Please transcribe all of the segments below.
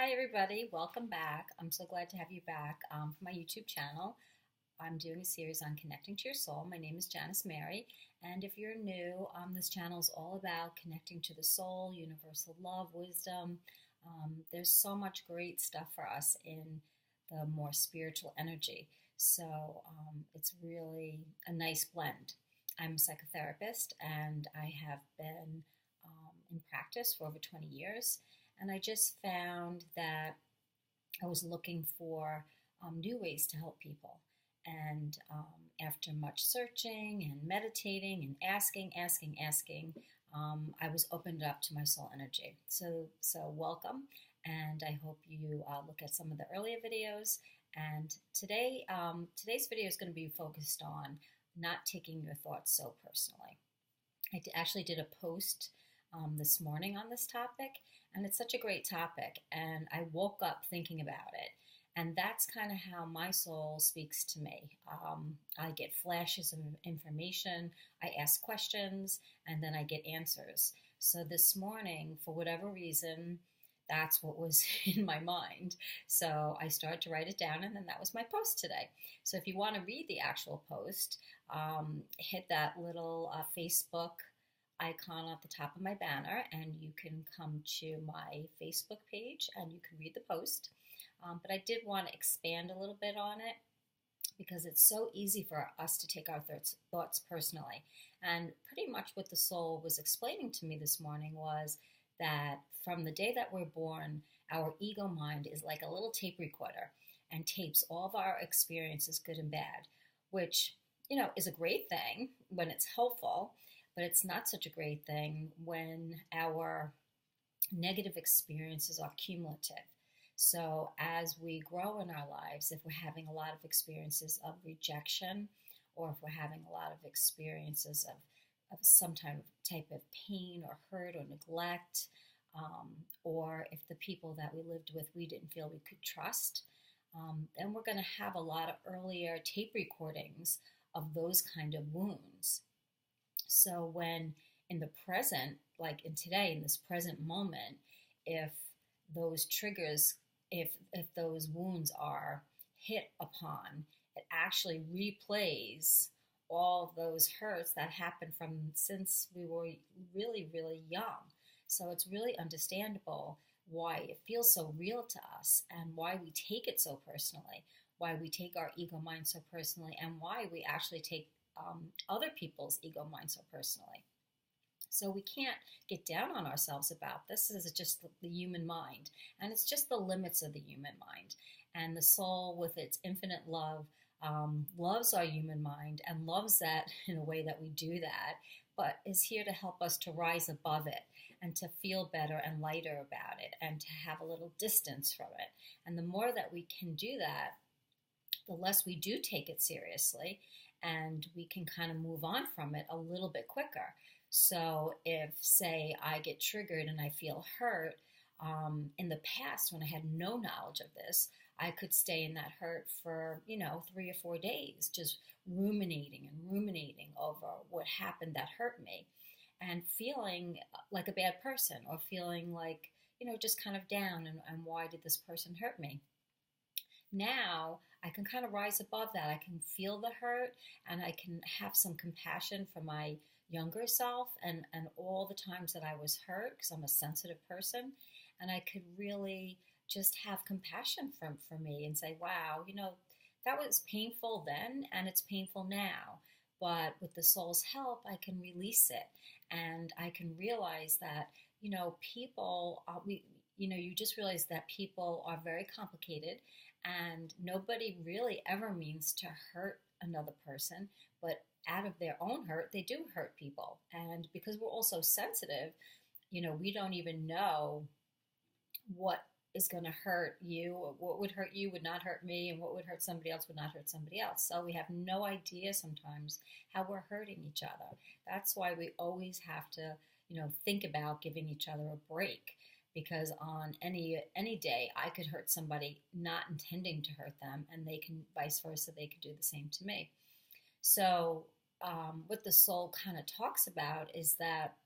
Hi, everybody. Welcome back. I'm so glad to have you back for my YouTube channel. I'm doing a series on connecting to your soul. My name is Janice Mary, and if you're new, this channel is all about connecting to the soul, universal love, wisdom. There's so much great stuff for us in the more spiritual energy. So it's really a nice blend. I'm a psychotherapist, and I have been in practice for over 20 years. And I just found that I was looking for new ways to help people. And after much searching and meditating and asking, I was opened up to my soul energy. So welcome, and I hope you look at some of the earlier videos. And today's video is going to be focused on not taking your thoughts so personally. Actually did a post this morning on this topic, and it's such a great topic. And I woke up thinking about it, and that's kind of how my soul speaks to me. I get flashes of information, I ask questions, and then I get answers. So this morning, for whatever reason, that's what was in my mind. So I started to write it down, and then that was my post today. So if you want to read the actual post, hit that little Facebook icon at the top of my banner, and you can come to my Facebook page and you can read the post. But I did want to expand a little bit on it because it's so easy for us to take our thoughts personally. And pretty much what the soul was explaining to me this morning was that from the day that we're born, our ego mind is like a little tape recorder and tapes all of our experiences, good and bad, which, is a great thing when it's helpful, but it's not such a great thing when our negative experiences are cumulative. So as we grow in our lives, if we're having a lot of experiences of rejection, or if we're having a lot of experiences of some type of pain or hurt or neglect, or if the people that we lived with we didn't feel we could trust, then we're going to have a lot of earlier tape recordings of those kind of wounds. So when in the present, like in today, in this present moment, if those triggers, if those wounds are hit upon, it actually replays all of those hurts that happened from since we were really, really young. So it's really understandable why it feels so real to us and why we take it so personally, why we take our ego mind so personally, and why we actually take other people's ego mind so personally. So we can't get down on ourselves about this. This is just the human mind, and it's just the limits of the human mind. And the soul, with its infinite love, loves our human mind and loves that in a way that we do that, but is here to help us to rise above it and to feel better and lighter about it and to have a little distance from it. And the more that we can do that, the less we do take it seriously, and we can kind of move on from it a little bit quicker. So if, say, I get triggered and I feel hurt, in the past when I had no knowledge of this, I could stay in that hurt for, 3 or 4 days, just ruminating over what happened that hurt me and feeling like a bad person, or feeling like, just kind of down, and why did this person hurt me? Now I can kind of rise above that. I can feel the hurt, and I can have some compassion for my younger self, and all the times that I was hurt, because I'm a sensitive person. And I could really just have compassion for me and say, wow, that was painful then and it's painful now. But with the soul's help, I can release it, and I can realize that, people, you just realize that people are very complicated, and nobody really ever means to hurt another person, but out of their own hurt, they do hurt people. And because we're all so sensitive, we don't even know what is going to hurt you, or what would hurt you would not hurt me, and what would hurt somebody else would not hurt somebody else. So we have no idea sometimes how we're hurting each other. That's why we always have to, think about giving each other a break, because on any day I could hurt somebody not intending to hurt them, and they can, vice versa, they could do the same to me. So what the soul kind of talks about is that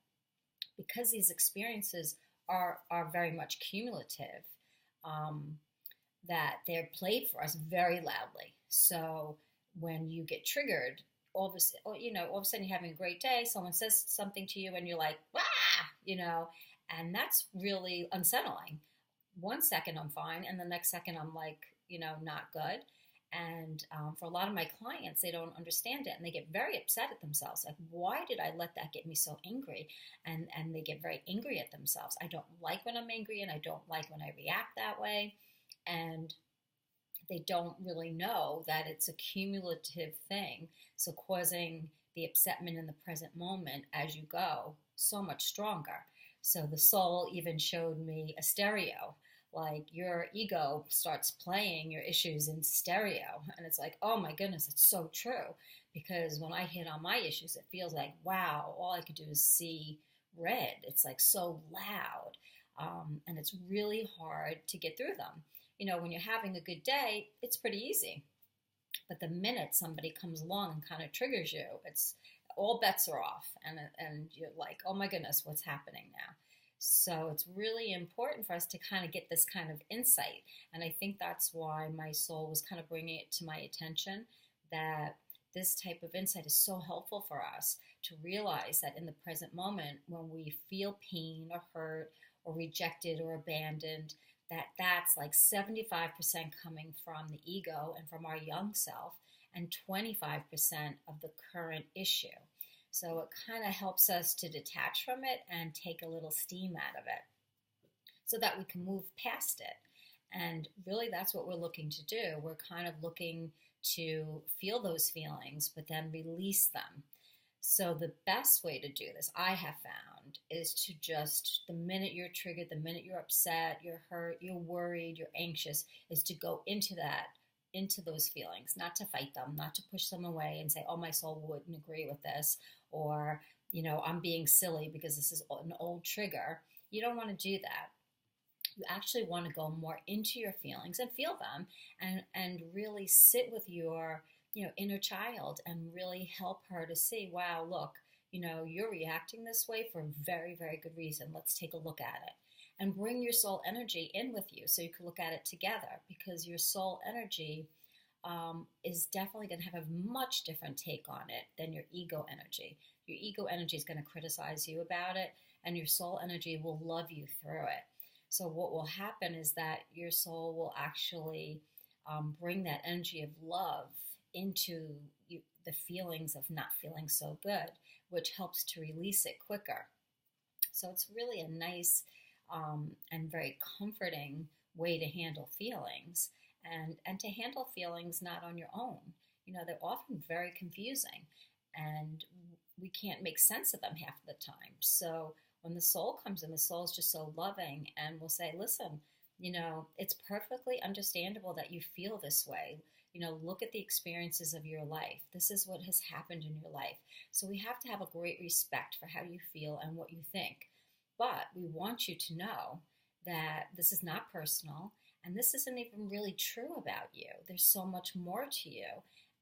because these experiences are very much cumulative, um, that they're played for us very loudly. So when you get triggered, all of a sudden you're having a great day, someone says something to you, and you're like, ah, and that's really unsettling. 1 second I'm fine, and the next second I'm like, not good. And for a lot of my clients, they don't understand it, and they get very upset at themselves. Like, why did I let that get me so angry? And they get very angry at themselves. I don't like when I'm angry, and I don't like when I react that way. And they don't really know that it's a cumulative thing. So causing the upsetment in the present moment as you go so much stronger. So the soul even showed me a stereo. Like, your ego starts playing your issues in stereo. And it's like, oh my goodness, it's so true. Because when I hit on my issues, it feels like, wow, all I could do is see red. It's like so loud. And it's really hard to get through them. When you're having a good day, it's pretty easy. But the minute somebody comes along and kind of triggers you, it's all bets are off, and you're like, oh my goodness, what's happening now? So it's really important for us to kind of get this kind of insight, and I think that's why my soul was kind of bringing it to my attention, that this type of insight is so helpful for us to realize that in the present moment, when we feel pain or hurt or rejected or abandoned, that's like 75% coming from the ego and from our young self, and 25% of the current issue. So it kind of helps us to detach from it and take a little steam out of it so that we can move past it. And really, that's what we're looking to do. We're kind of looking to feel those feelings, but then release them. So the best way to do this, I have found, is to just, the minute you're triggered, the minute you're upset, you're hurt, you're worried, you're anxious, is to go into those feelings, not to fight them, not to push them away and say, oh, my soul wouldn't agree with this, or, I'm being silly because this is an old trigger. You don't want to do that. You actually want to go more into your feelings and feel them, and really sit with your inner child and really help her to see, wow, look, you're reacting this way for a very, very good reason. Let's take a look at it. And bring your soul energy in with you so you can look at it together, because your soul energy is definitely going to have a much different take on it than your ego energy. Your ego energy is going to criticize you about it, and your soul energy will love you through it. So what will happen is that your soul will actually bring that energy of love into the feelings of not feeling so good, which helps to release it quicker. So it's really a nice and very comforting way to handle feelings, and to handle feelings not on your own. They're often very confusing, and we can't make sense of them half the time. So when the soul comes in, the soul is just so loving and will say, listen, it's perfectly understandable that you feel this way. Look at the experiences of your life. This is what has happened in your life. So we have to have a great respect for how you feel and what you think. But we want you to know that this is not personal, and this isn't even really true about you. There's so much more to you,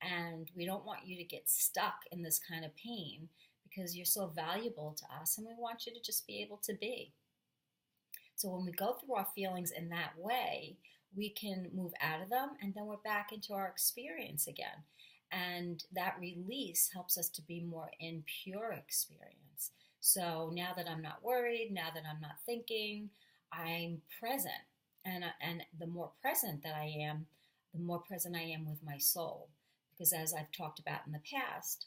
and we don't want you to get stuck in this kind of pain, because you're so valuable to us, and we want you to just be able to be. So when we go through our feelings in that way, we can move out of them, and then we're back into our experience again. And that release helps us to be more in pure experience. So now that I'm not worried, now that I'm not thinking, I'm present. And the more present that I am, the more present I am with my soul. Because as I've talked about in the past,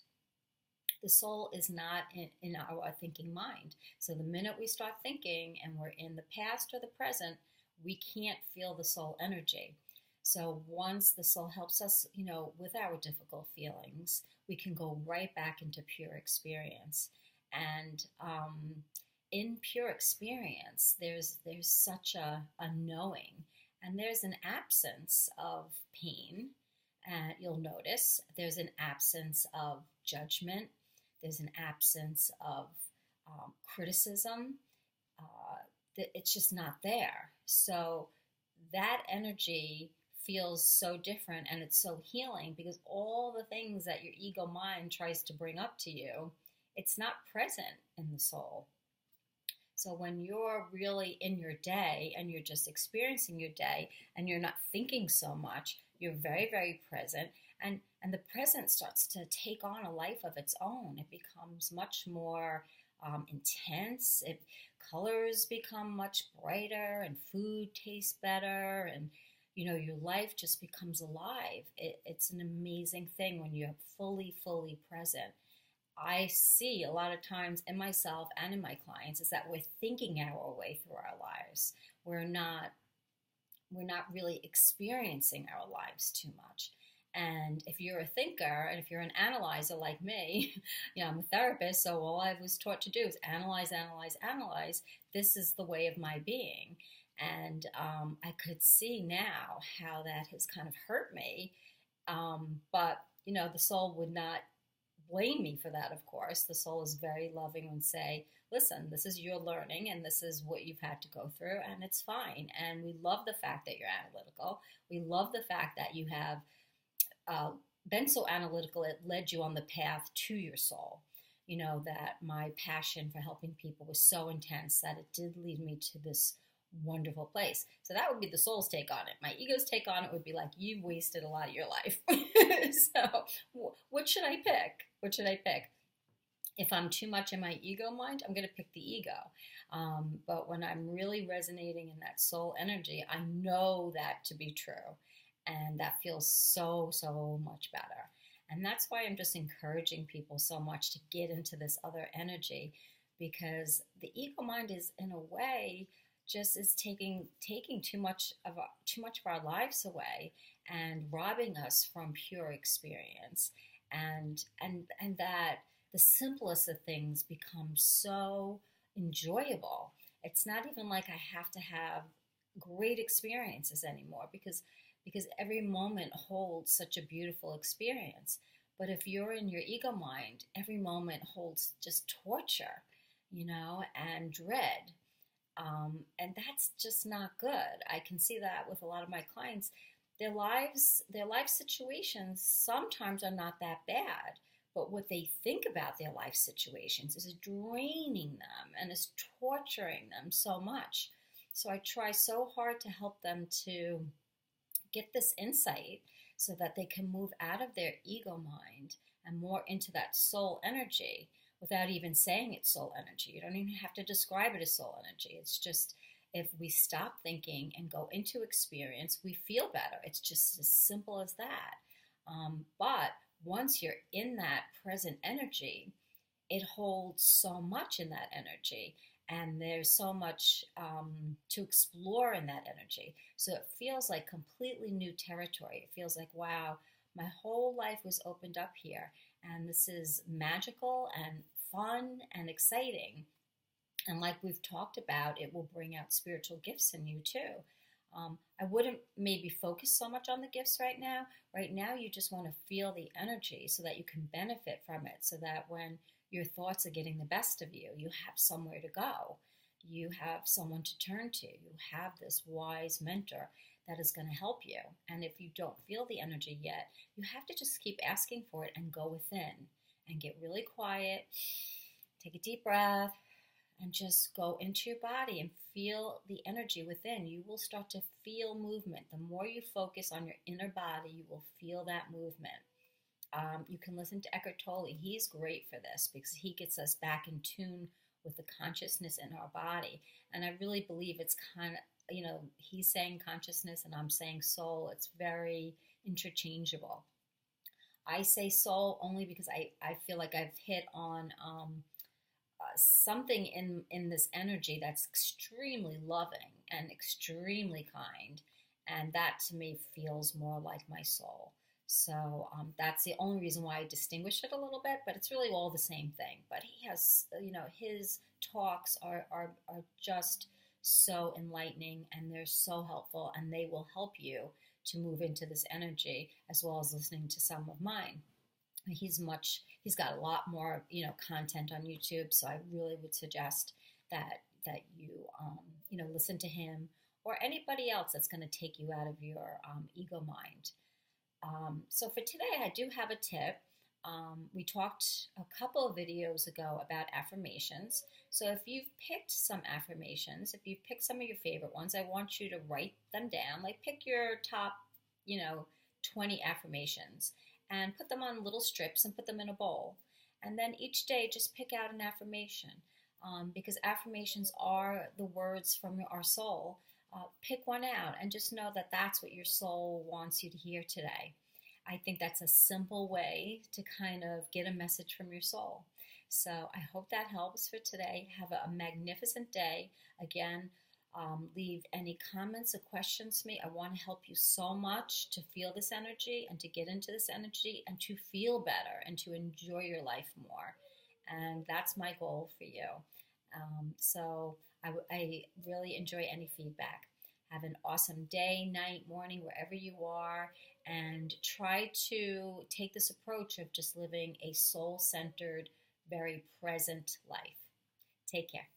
the soul is not in our thinking mind. So the minute we start thinking and we're in the past or the present, we can't feel the soul energy. So once the soul helps us, with our difficult feelings, we can go right back into pure experience. And in pure experience, there's such a knowing, and there's an absence of pain. You'll notice there's an absence of judgment. There's an absence of criticism. It's just not there. So that energy feels so different, and it's so healing, because all the things that your ego mind tries to bring up to you, it's not present in the soul. So when you're really in your day and you're just experiencing your day and you're not thinking so much, you're very, very present, and the present starts to take on a life of its own. It becomes much more intense. Colors become much brighter, and food tastes better, and your life just becomes alive. It's an amazing thing when you're fully, fully present. I see a lot of times in myself and in my clients is that we're thinking our way through our lives. We're not we're not really experiencing our lives too much. And if you're a thinker and if you're an analyzer like me, I'm a therapist, so all I was taught to do is analyze, analyze, analyze. This is the way of my being. And I could see now how that has kind of hurt me. But the soul would not blame me for that, of course. The soul is very loving and say, listen, this is your learning and this is what you've had to go through, and it's fine. And we love the fact that you're analytical. We love the fact that you have been so analytical, it led you on the path to your soul. That my passion for helping people was so intense that it did lead me to this wonderful place. So that would be the soul's take on it. My ego's take on it would be like, you've wasted a lot of your life. So what should I pick? What should I pick? If I'm too much in my ego mind, I'm going to pick the ego. But when I'm really resonating in that soul energy, I know that to be true. And that feels so, so much better. And that's why I'm just encouraging people so much to get into this other energy, because the ego mind is, in a way, just is taking too much of our lives away and robbing us from pure experience, and that the simplest of things become so enjoyable. It's not even like I have to have great experiences anymore, because every moment holds such a beautiful experience. But if you're in your ego mind, every moment holds just torture, and dread. And that's just not good. I can see that with a lot of my clients. Their life situations sometimes are not that bad, but what they think about their life situations is draining them and is torturing them so much. So I try so hard to help them to get this insight so that they can move out of their ego mind and more into that soul energy without even saying it's soul energy. You don't even have to describe it as soul energy. It's just, if we stop thinking and go into experience, we feel better. It's just as simple as that. But once you're in that present energy, it holds so much in that energy. And there's so much to explore in that energy. So it feels like completely new territory. It feels like, wow, my whole life was opened up here. And this is magical and fun and exciting. And like we've talked about, it will bring out spiritual gifts in you too. I wouldn't maybe focus so much on the gifts right now. Right now, you just want to feel the energy so that you can benefit from it, so that when your thoughts are getting the best of you, you have somewhere to go. You have someone to turn to. You have this wise mentor that is going to help you. And if you don't feel the energy yet, you have to just keep asking for it and go within and get really quiet, take a deep breath, and just go into your body and feel the energy within. You will start to feel movement. The more you focus on your inner body, you will feel that movement. You can listen to Eckhart Tolle. He's great for this because he gets us back in tune with the consciousness in our body. And I really believe it's kind of, he's saying consciousness and I'm saying soul. It's very interchangeable. I say soul only because I feel like I've hit on something in this energy that's extremely loving and extremely kind. And that to me feels more like my soul. So that's the only reason why I distinguish it a little bit, but it's really all the same thing. But he has, his talks are just so enlightening and they're so helpful, and they will help you to move into this energy, as well as listening to some of mine. He's got a lot more, content on YouTube. So I really would suggest that you, listen to him or anybody else that's going to take you out of your ego mind. So for today, I do have a tip. We talked a couple of videos ago about affirmations. So if you've picked some affirmations, if you've picked some of your favorite ones, I want you to write them down. Like pick your top, 20 affirmations and put them on little strips and put them in a bowl. And then each day just pick out an affirmation, because affirmations are the words from our soul. Pick one out and just know that that's what your soul wants you to hear today. I think that's a simple way to kind of get a message from your soul. So I hope that helps for today. Have a magnificent day. Again, leave any comments or questions to me. I want to help you so much to feel this energy and to get into this energy and to feel better and to enjoy your life more. And that's my goal for you. I really enjoy any feedback. Have an awesome day, night, morning, wherever you are, and try to take this approach of just living a soul-centered, very present life. Take care.